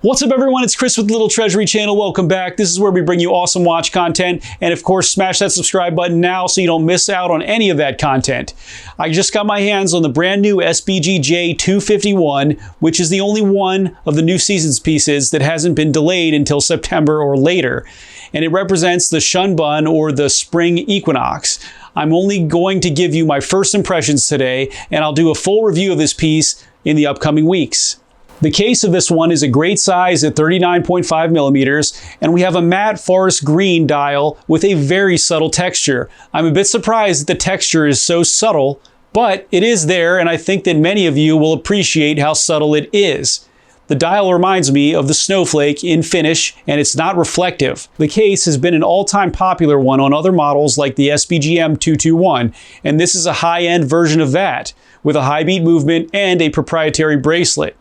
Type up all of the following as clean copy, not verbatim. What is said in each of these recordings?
What's up everyone, it's Chris with the Little Treasury channel. Welcome back. This is where we bring you awesome watch content, and of course smash that subscribe button now so you don't miss out on any of that content. I just got my hands on the brand new SBGJ251, which is the only one of the new season's pieces that hasn't been delayed until September or later. And it represents the Shunbun, or the spring equinox. I'm only going to give you my first impressions today, and I'll do a full review of this piece in the upcoming weeks. The case of this one is a great size at 39.5 millimeters, and we have a matte forest green dial with a very subtle texture. I'm a bit surprised that the texture is so subtle, but it is there, and I think that many of you will appreciate how subtle it is. The dial reminds me of the snowflake in finish, and it's not reflective. The case has been an all-time popular one on other models like the SBGM221, and this is a high-end version of that, with a high beat movement and a proprietary bracelet.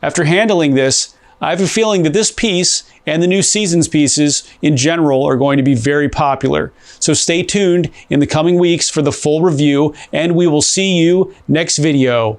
After handling this, I have a feeling that this piece and the new season's pieces in general are going to be very popular. So stay tuned in the coming weeks for the full review, and we will see you next video.